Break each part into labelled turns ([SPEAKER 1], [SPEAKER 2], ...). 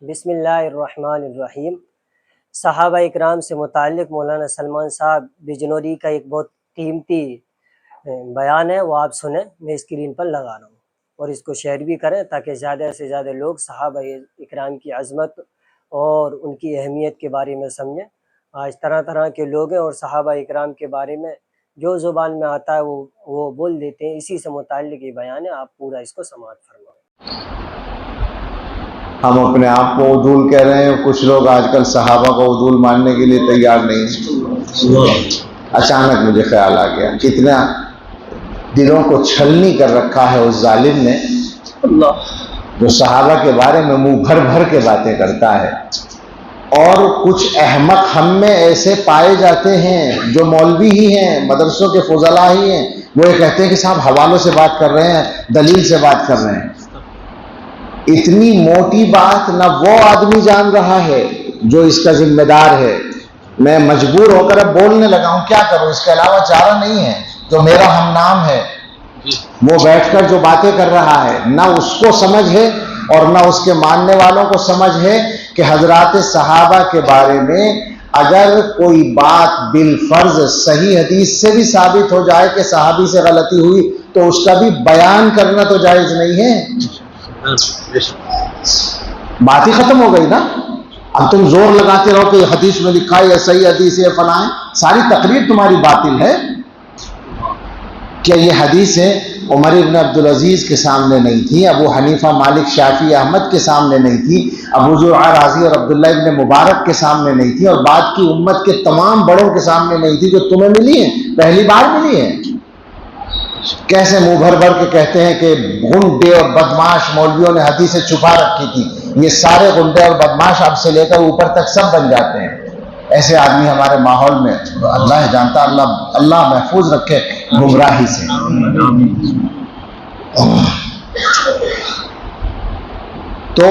[SPEAKER 1] بسم اللہ الرحمن الرحیم۔ صحابہ اکرام سے متعلق مولانا سلمان صاحب بجنوری کا ایک بہت قیمتی بیان ہے، وہ آپ سنیں، میں اسکرین پر لگا رہا ہوں، اور اس کو شیئر بھی کریں تاکہ زیادہ سے زیادہ لوگ صحابہ اکرام کی عظمت اور ان کی اہمیت کے بارے میں سمجھیں۔ آج طرح طرح کے لوگ ہیں اور صحابہ اکرام کے بارے میں جو زبان میں آتا ہے وہ بول دیتے ہیں۔ اسی سے متعلق یہ بیان ہے، آپ پورا اس کو سماعت فرمائیں۔
[SPEAKER 2] ہم اپنے آپ کو عدول کہہ رہے ہیں، کچھ لوگ آج کل صحابہ کو عدول ماننے کے لیے تیار نہیں ہیں۔ اچانک مجھے خیال آ گیا، کتنا دلوں کو چھلنی کر رکھا ہے اس ظالم نے، جو صحابہ کے بارے میں منہ بھر بھر کے باتیں کرتا ہے۔ اور کچھ احمق ہم میں ایسے پائے جاتے ہیں جو مولوی ہی ہیں، مدرسوں کے فضلاء ہی ہیں، وہ یہ کہتے ہیں کہ صاحب حوالوں سے بات کر رہے ہیں، دلیل سے بات کر رہے ہیں۔ اتنی موٹی بات نہ وہ آدمی جان رہا ہے جو اس کا ذمہ دار ہے۔ میں مجبور ہو کر اب بولنے لگا ہوں، کیا کروں، اس کے علاوہ چارہ نہیں ہے۔ جو میرا ہم نام ہے وہ بیٹھ کر جو باتیں کر رہا ہے، نہ اس کو سمجھ ہے اور نہ اس کے ماننے والوں کو سمجھ ہے کہ حضرات صحابہ کے بارے میں اگر کوئی بات بالفرض صحیح حدیث سے بھی ثابت ہو جائے کہ صحابی سے غلطی ہوئی تو اس کا بھی بیان کرنا تو جائز نہیں ہے۔ بات ہی ختم ہو گئی نا۔ اب تم زور لگاتے رہو کہ یہ حدیث میں لکھا ہے، یہ صحیح حدیث ہے، فلاں ہے، ساری تقریر تمہاری باطل ہے۔ کیا یہ حدیثیں عمر ابن عبدالعزیز کے سامنے نہیں تھی، ابو حنیفہ مالک شافعی احمد کے سامنے نہیں تھی، ابو زرعہ رازی اور عبداللہ ابن مبارک کے سامنے نہیں تھی، اور بعد کی امت کے تمام بڑوں کے سامنے نہیں تھی جو تمہیں ملی ہیں، پہلی بار ملی ہیں؟ کیسے منہ بھر بھر کے کہتے ہیں کہ غنڈے اور بدماش مولویوں نے حدیثیں چھپا رکھی تھی۔ یہ سارے غنڈے اور بدماش اب سے لے کر اوپر تک سب بن جاتے ہیں۔ ایسے آدمی ہمارے ماحول میں اللہ جانتا، اللہ محفوظ رکھے گمراہی سے۔ تو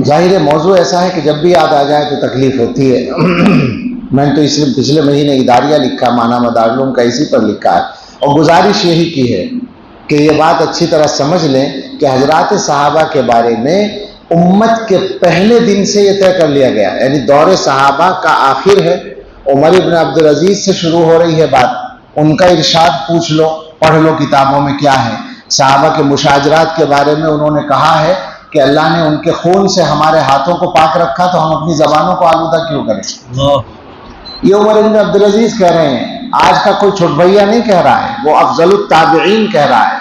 [SPEAKER 2] ظاہر موضوع ایسا ہے کہ جب بھی یاد آ جائے تو تکلیف ہوتی ہے۔ میں نے تو اس پچھلے مہینے اداریہ لکھا، مانا مدارالعلوم کا اسی پر لکھا ہے، اور گزارش یہی کی ہے کہ یہ بات اچھی طرح سمجھ لیں کہ حضرات صحابہ کے بارے میں امت کے پہلے دن سے یہ طے کر لیا گیا، یعنی دور صحابہ کا آخر ہے، عمر ابن عبدالعزیز سے شروع ہو رہی ہے بات۔ ان کا ارشاد پوچھ لو، پڑھ لو کتابوں میں کیا ہے۔ صحابہ کے مشاجرات کے بارے میں انہوں نے کہا ہے کہ اللہ نے ان کے خون سے ہمارے ہاتھوں کو پاک رکھا تو ہم اپنی زبانوں کو آلودہ کیوں کریں۔ یہ عمر ابن عبدالعزیز کہہ رہے ہیں، آج کا کوئی چھوٹ بھیا نہیں کہہ رہا ہے، وہ افضل التابعین کہہ رہا ہے۔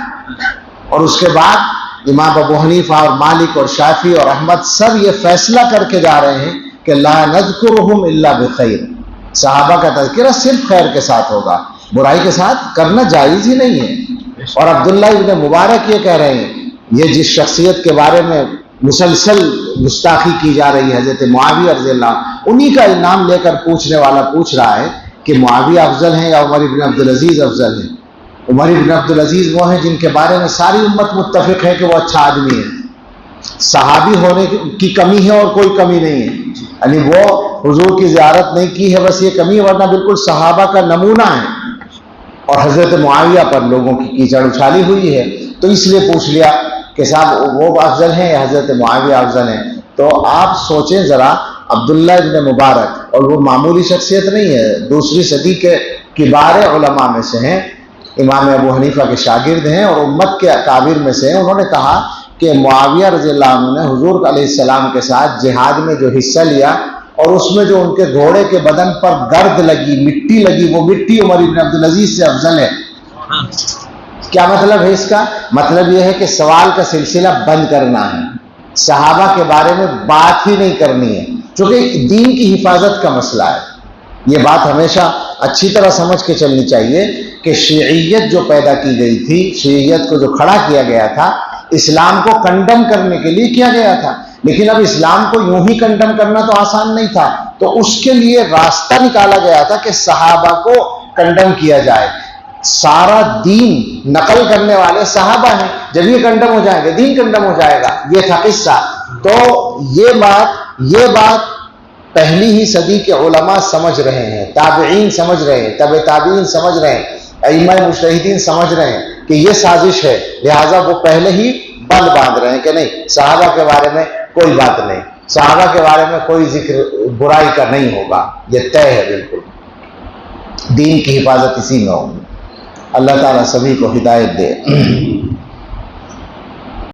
[SPEAKER 2] اور اس کے بعد امام ابو حنیفہ اور مالک اور شافعی اور احمد سب یہ فیصلہ کر کے جا رہے ہیں کہ لا نذکرہم الا بخیر، صحابہ کا تذکرہ صرف خیر کے ساتھ ہوگا، برائی کے ساتھ کرنا جائز ہی نہیں ہے۔ اور عبداللہ ابن مبارک یہ کہہ رہے ہیں، یہ جس شخصیت کے بارے میں مسلسل گستاخی کی جا رہی ہے، حضرت معاویہ رضی اللہ عنہ، انہی کا نام لے کر پوچھنے والا پوچھ رہا ہے کہ معاویہ افضل ہیں یا عمر ابن عبدالعزیز افضل ہیں۔ عمر ابن عبدالعزیز وہ ہیں جن کے بارے میں ساری امت متفق ہے کہ وہ اچھا آدمی ہے، صحابی ہونے کی کمی ہے اور کوئی کمی نہیں ہے، یعنی وہ حضور کی زیارت نہیں کی ہے بس یہ کمی ہے، ورنہ بالکل صحابہ کا نمونہ ہے۔ اور حضرت معاویہ پر لوگوں کی کیچڑ اچھالی ہوئی ہے، تو اس لیے پوچھ لیا کہ صاحب وہ افضل ہیں یا حضرت معاویہ افضل ہیں۔ تو آپ سوچیں ذرا، عبداللہ ابن مبارک، اور وہ معمولی شخصیت نہیں ہے، دوسری صدی کے کبار علماء میں سے ہیں، امام ابو حنیفہ کے شاگرد ہیں اور امت کے اکابر میں سے ہیں۔ انہوں نے کہا کہ معاویہ رضی اللہ عنہ نے حضور علیہ السلام کے ساتھ جہاد میں جو حصہ لیا اور اس میں جو ان کے گھوڑے کے بدن پر گرد لگی، مٹی لگی، وہ مٹی عمر ابن عبدالعزیز سے افضل ہے۔ کیا مطلب ہے اس کا؟ مطلب یہ ہے کہ سوال کا سلسلہ بند کرنا ہے، صحابہ کے بارے میں بات ہی نہیں کرنی ہے، چونکہ دین کی حفاظت کا مسئلہ ہے۔ یہ بات ہمیشہ اچھی طرح سمجھ کے چلنی چاہیے کہ شیعیت جو پیدا کی گئی تھی، شیعیت کو جو کھڑا کیا گیا تھا، اسلام کو کنڈم کرنے کے لیے کیا گیا تھا، لیکن اب اسلام کو یوں ہی کنڈم کرنا تو آسان نہیں تھا، تو اس کے لیے راستہ نکالا گیا تھا کہ صحابہ کو کنڈم کیا جائے۔ سارا دین نقل کرنے والے صحابہ ہیں، جب یہ کنڈم ہو جائیں گے دین کنڈم ہو جائے گا، یہ تھا قصہ۔ تو یہ بات پہلی ہی صدی کے علماء سمجھ رہے ہیں، تابعین سمجھ رہے ہیں، تبع تابعین سمجھ رہے ہیں، ائمہ مجتہدین سمجھ رہے ہیں کہ یہ سازش ہے، لہٰذا وہ پہلے ہی بند باندھ رہے ہیں کہ نہیں، صحابہ کے بارے میں کوئی بات نہیں۔ صحابہ کے بارے میں کوئی ذکر برائی کا نہیں ہوگا، یہ طے ہے بالکل، دین کی حفاظت اسی میں ہوگی۔ اللہ تعالیٰ سبھی کو ہدایت دے۔